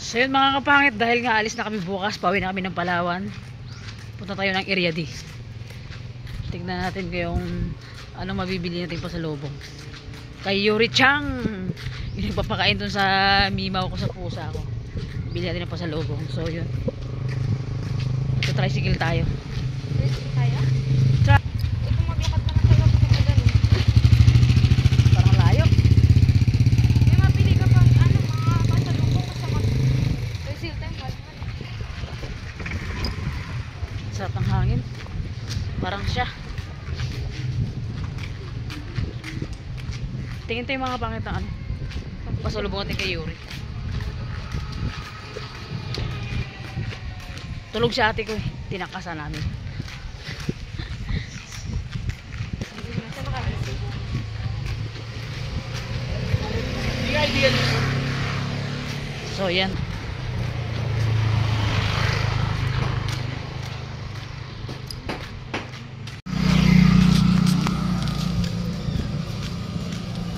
So yun mga kapangit, dahil nga alis na kami bukas, pauwi na kami ng Palawan. Punta tayo ng Area D. Tignan natin kung ano mabibili natin pa sa lobong. Kay Yuri Chang, yung nagpapakain dun sa mimaw ko sa pusa ko. Bili natin na pa sa lobong. So yun, so tricycle tayo. Tricycle tayo? Kung maglakad ka na tayo sa ganun. Parang layo. May mapili ka pang ano, mga pasalubong ka sa mag-tricycle tayo. Sarap ng hangin. Parang siya. Tingin tayo mga pangit na ano. Pasalubong natin kay Yuri. Tulog si ate ko eh. Tinakasan namin. So yan.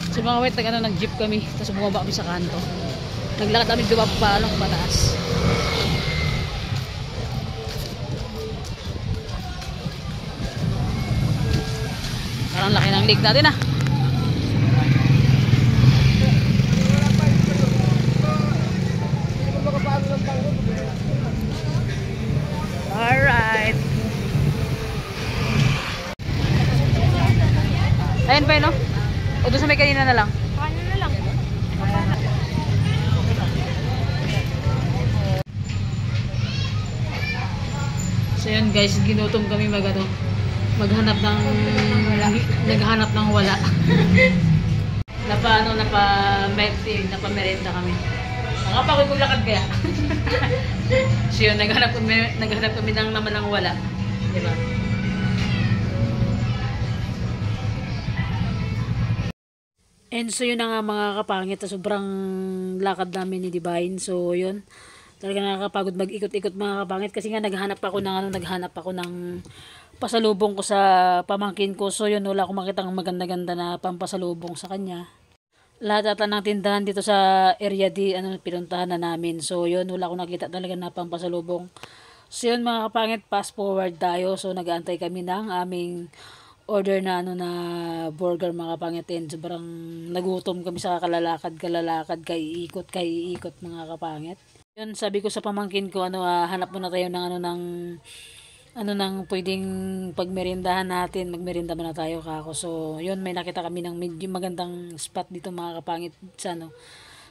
So mga wait, nag-jeep kami. Tapos bumaba kami sa kanto. Naglakad kami dumapalong pataas. Parang laki ng leg natin ah. Alright. Ayan pa yun no? O doon sa may kanina na lang? Paano na lang? So yun guys, ginutom kami maghanap ng naghanap ng wala. Napa-merenda kami. Nakapagod maglakad kaya. So yun, naghanap kami ng naman ng wala. Diba? And so yun na nga mga kapangit, sobrang lakad namin ni Divine. So yun, talaga nakakapagod mag-ikot-ikot mga kapangit kasi nga naghanap ako ng pasalubong ko sa pamangkin ko. So yun, wala akong makitang maganda-ganda na pampasalubong sa kanya. Lahat ata ng tindahan dito sa Area D, pinuntahan na namin. So yun, wala akong nakita talaga na pampasalubong. So yun mga kapangit, fast forward tayo. So nag-aantay kami ng aming order na na burger mga kapangitin. Sobrang nagutom kami sa kalalakad kay iikot mga kapangit. Yun, sabi ko sa pamangkin ko hanap muna tayo ng ng pwedeng pagmerindahan natin. Magmerinda muna tayo kako. So yun, may nakita kami ng medyo magandang spot dito mga kapangit sa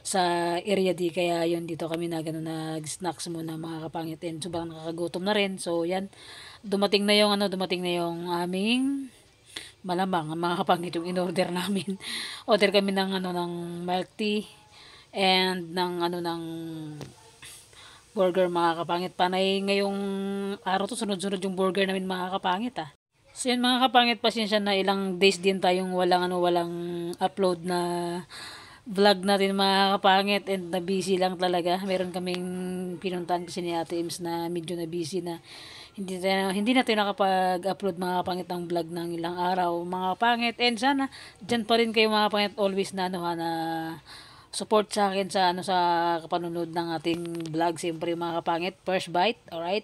sa Area D, kaya yun dito kami nag-snacks muna mga kapangitin. Sobrang nakakagutom na rin. So yan, dumating na yung aming malamang mga kapangit yung in-order namin. Order kami ng ng milk tea and ng burger mga kapangit. Panay ngayong araw to, sunod-sunod yung burger namin mga kapangit ah. So yun mga kapangit, pasensya na ilang days din tayong walang upload na vlog natin mga kapangit, and na busy lang talaga. Meron kaming pinuntahan kasi ni Ate Ims na medyo na busy na hindi na tayo nakapag-upload mga kapangit ng vlog ng ilang araw mga kapangit. And sana dyan pa rin kayo mga kapangit, always na na support sa akin sa sa kapanunod ng ating vlog. Siyempre mga kapangit, first bite, alright?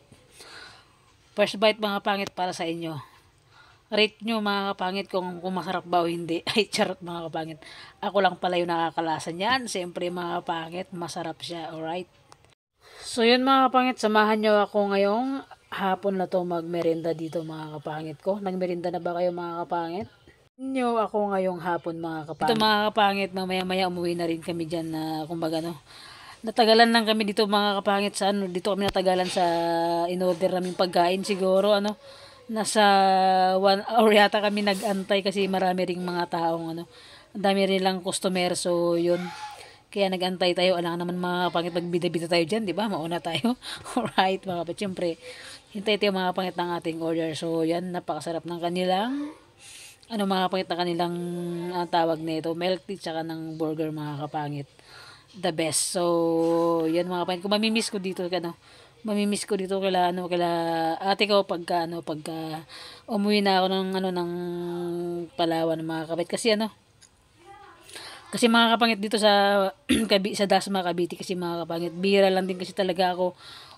First bite mga kapangit para sa inyo. Rate nyo mga kapangit kung masarap ba o hindi. Ay charot mga kapangit, ako lang pala yung nakakalasa niyan. Siyempre mga kapangit, masarap siya, alright? So yun mga kapangit, samahan nyo ako ngayong hapon na to magmerenda dito mga kapangit ko. Nagmerenda na ba kayo mga kapangit? Nyo ako ngayong hapon mga kapangit. Ito mga kapangit, mamaya umuwi na rin kami dyan na kumbaga natagalan lang kami dito mga kapangit sa dito kami natagalan sa in-order naming pagkain. Siguro nasa 1 hour yata kami nag-antay kasi marami ring mga taong ang dami rin lang customer. So yun, kaya nag-antay tayo. Alam naman mga kapangit, magbida-bida tayo dyan, di ba? Mauna tayo. Alright mga kapangit, siyempre hintay tayo mga kapangit ng ating order. So yan, napakasarap ng kanilang mga kapangit na kanilang tawag nito, milk tea tsaka ng burger mga kapangit. The best. So yan mga kapangit, kung mamimiss ko dito kila ate ko pagka umuwi na ako ng Palawan mga kapangit, kasi Kasi mga kapangit dito sa sa Dasma Cavite kasi mga kapangit, bihira lang din kasi talaga ako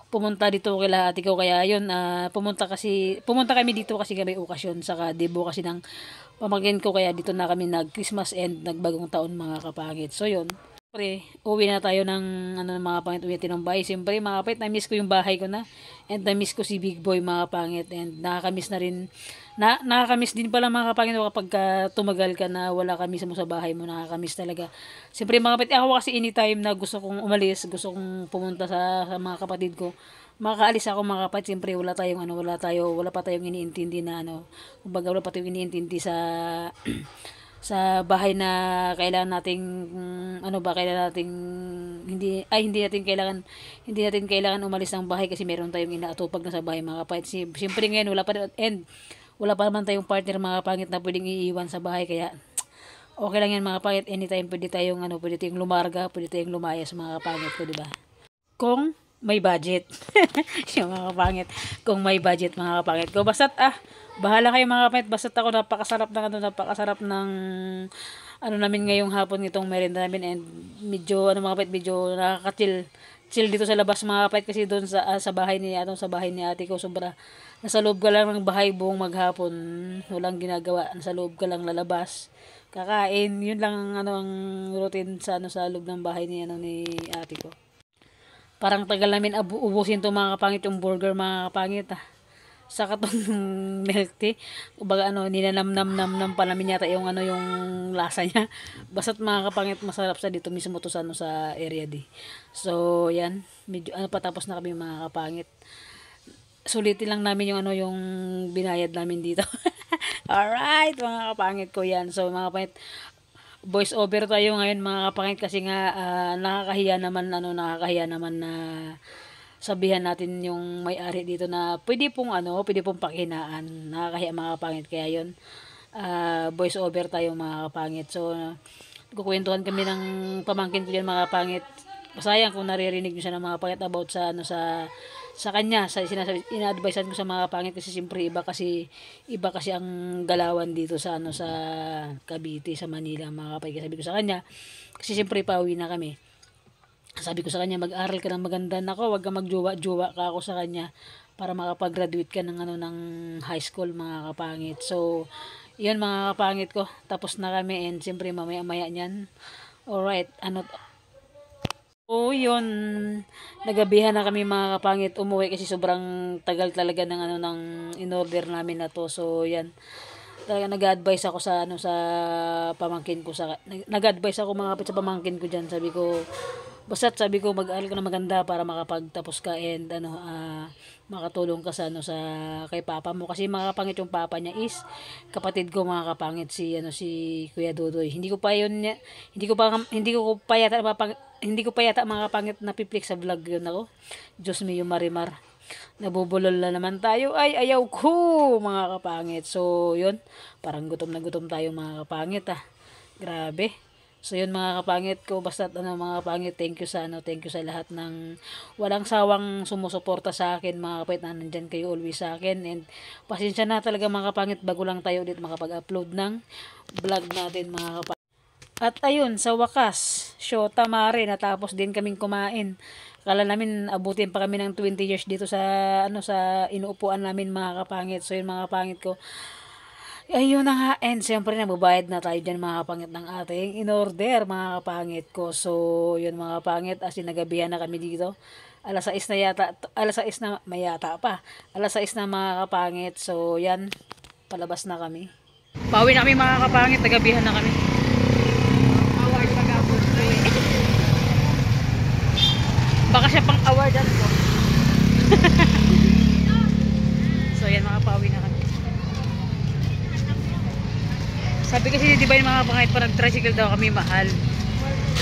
pumunta dito kila ate ko kaya yun pumunta kami dito kasi may okasyon saka debo kasi ng pamangkin ko kaya dito na kami nag Christmas and nagbagong taon mga kapangit. So yun. Siyempre, uwi na tayo ng mga pangit uwi natin ng bahay. Siyempre mga kapangit, na-miss ko yung bahay ko na and na-miss ko si Big Boy mga kapangit and nakakamiss na rin nakakamiss din pala mga kapangit kapag tumagal ka na wala kami sa bahay mo, nakakamiss talaga. Siyempre mga kapatid, ako kasi anytime na gusto kong umalis, gusto kong pumunta sa mga kapatid ko, makakaalis ako mga kapatid. Siyempre wala pa tayong iniintindi na kumbaga wala pa tayong iniintindi sa bahay na kailangan nating kailangan nating hindi natin kailangan umalis ng bahay kasi meron tayong inaatupag na sa bahay mga kapatid. Siyempre ngayon wala pa naman tayong partner mga pangit na pwedeng iiwan sa bahay kaya okay lang yan mga pangit. Anytime pwede tayong lumarga, pwede tayong lumayas mga pangit ko, di ba? Kung may budget. Yung mga kapangit, kung may budget mga kapangit ko. Basta't bahala kayo mga kapangit. Basta't ako napakasarap ng namin ngayong hapon nitong merienda namin and medyo mga kapangit, medyo nakaka-chill dito sa labas mga kapangit kasi doon sa bahay ni ate ko sobra nasa loob ka lang ng bahay buong maghapon, walang ginagawa, nasa loob ka lang lalabas, kakain, yun lang ang routine sa loob ng bahay ni ate ko. Parang tagal namin ubusin to mga kapangit yung burger mga kapangit Saka tong milk tea. Kumbaga ninanam-nam-nam pa namin yata yung yung lasa niya. Basta't mga kapangit masarap sa dito mismo to sa area di. So yan, medyo patapos na kami mga kapangit. Sulitin lang namin yung yung binayad namin dito. Alright mga kapangit ko yan. So mga kapangit, voice over tayo ngayon mga kapangit kasi nga nakakahiya naman na sabihan natin yung may-ari dito na pwede pong pakinaan, nakakahiya mga kapangit kaya yun voice over tayo mga kapangit. So kukwentuhan kami ng pamangkin ko diyan mga kapangit. Masayang kung naririnig niyo siya ng mga kapangit about sa kanya, ina-advisean ko sa mga kapangit kasi siyempre iba kasi ang galawan dito sa Cavite, sa Manila mga kapangit. Sabi ko sa kanya kasi siyempre pauwi na kami. Sabi ko sa kanya, mag-aral ka ng maganda nako, wag ka magjowa-jowa ka ako sa kanya para makapag-graduate ka ng ng high school mga kapangit. So, 'yun mga kapangit ko. Tapos na kami and siyempre mamaya-maya niyan. Alright, yun. Nagabihan na kami mga kapangit umuwi kasi sobrang tagal talaga ng ng in-order namin na to. So, yan. Talaga nag-advise ako sa pamangkin ko nag-advise ako mga kapatid sa pamangkin ko diyan. Sabi ko mag-aral ka na maganda para makapagtapos ka and makatulong ka sa kay papa mo kasi mga kapangit yung papa niya is kapatid ko mga kapangit si Kuya Dodoy. Hindi ko pa yata mga kapangit napiplik sa vlog yun ako. Diyos me yung Marimar. Nabubulol na naman tayo. Ay, ayaw ko mga kapangit. So, yun. Parang gutom na gutom tayo mga kapangit Grabe. So yun mga kapangit ko, basta mga kapangit, thank you sa lahat ng walang sawang sumusuporta sa akin mga kapangit na nandyan kayo always sa akin and pasensya na talaga mga kapangit bago lang tayo ulit makapag-upload ng vlog natin mga kapangit. At ayun, sa wakas, Shota Mare, natapos din kaming kumain. Kala namin abutin pa kami ng 20 years dito sa inuupuan namin mga kapangit. So yun mga kapangit ko, ayun na nga, and siyempre nababayad na tayo dyan mga kapangit ng ating in-order mga kapangit ko. So yun mga kapangit, as in nagabihan na kami dito. Alas 6 na mga kapangit. So yan, palabas na kami. Pauwi na kami mga kapangit, nagabihan na kami. Award pag-upload ko Baka siya pang awardan ko. So yan mga pauwi na kami. Sabi kasi di ba yung mga kapangit pa nag-tricycle daw kami mahal.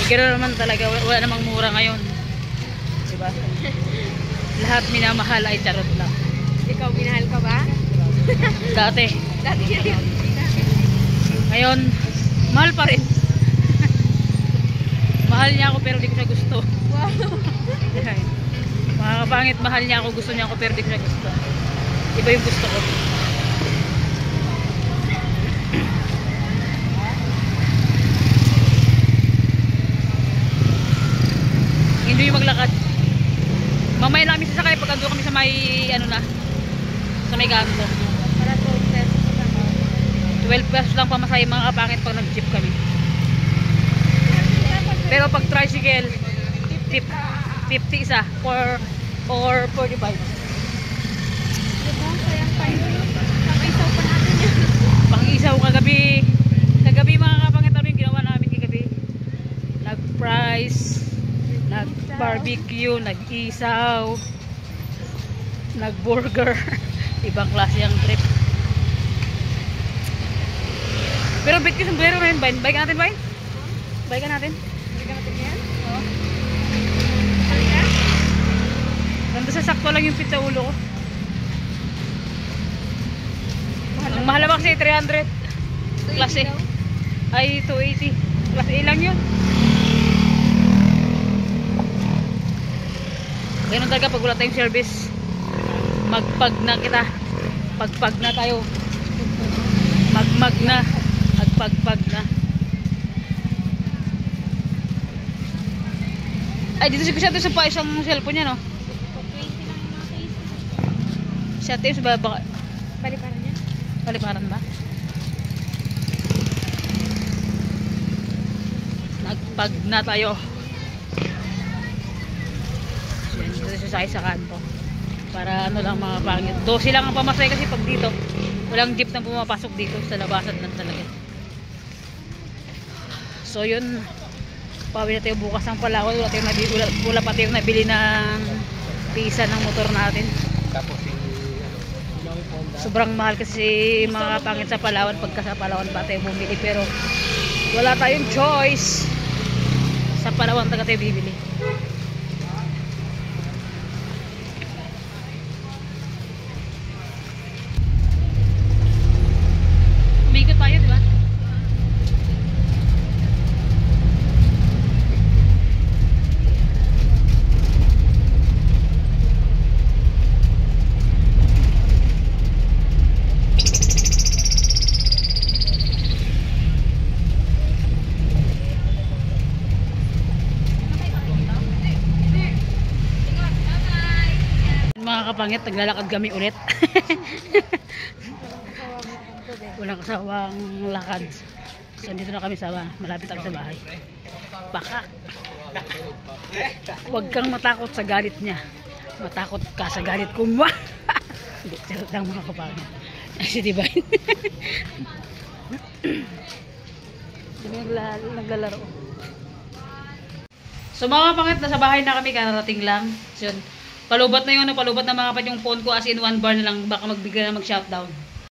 Gano'n naman talaga, wala namang mura ngayon. Diba? Lahat minamahal ay charot lang. Ikaw, minahal ka ba? Dati. Dati yun. Ngayon, mahal pa rin. Mahal niya ako pero di ko siya gusto. Wow. Mga kapangit, mahal niya ako, gusto niya ako pero di ko siya gusto. Iba yung gusto ko. maglakad. Mamaya na kami sasakay pag ando kami sa may ano na, sa may kanto. Para 12 pesos lang. 12 pesos lang pamasahe mga kapangit pag nag-jeep kami. Pero pag tricycle, 50 isa or 45. Diba? Sayang tayo. Pang-isaw pa natin yan. Pang-isaw kagabi. Kagabi mga kapangit, ano yung ginawa namin kagabi? Nag-fries, nag-barbecue, nag-isaw, nag-burger. Ibang klase ang trip. Pero bet ko sombrero na yun, Bain. Bike natin, Bain? Bike natin? Hindi ka natin yan? Oo. Halika? Ganda sa sakto lang yung pizza ulo ko. Ang mahal naman kasi 300. Klase. Ay, 280. Klase A lang yun. Ganun talaga pag wala tayong service. Magpag na kita. Pagpag na tayo. Magmag na. Magpagpag na. Ay, dito si Pisado sa pa isang cellphone niya, no? 20 lang yung mga case. Si Ate, sa baba. Paliparan niya? Paliparan ba? Nagpag na tayo. Yan, dito sasakay sa kanto. Para ano lang mga pangit. 12 lang ang pamasay kasi pag dito. Walang jeep na pumapasok dito. Sa labasan lang talaga. So yun. Pawi na tayo bukas ng Palawan. Wala pa tayong nabili ng pisa ng motor natin. Tapos Sobrang mahal kasi mga pangit sa Palawan. Pagka sa Palawan pa tayo bumili. Pero wala tayong choice. Sa Palawan taga tayo bibili. Umigot tayo, di ba? Mga kapangit, naglalakad kami ulit. Walang kasawang lakad. So, dito na kami sa malapit ako sa bahay. Pakak. Huwag kang matakot sa galit niya. Matakot ka sa galit ko. Hindi, charot lang mga kapangit. Kasi diba? Naglalaro. So mga kapangit, nasa bahay na kami, kararating lang. So, yun. Palubat na yun, palubat na mga kapatid yung phone ko as in 1 bar na lang, baka magbigay na mag-shutdown.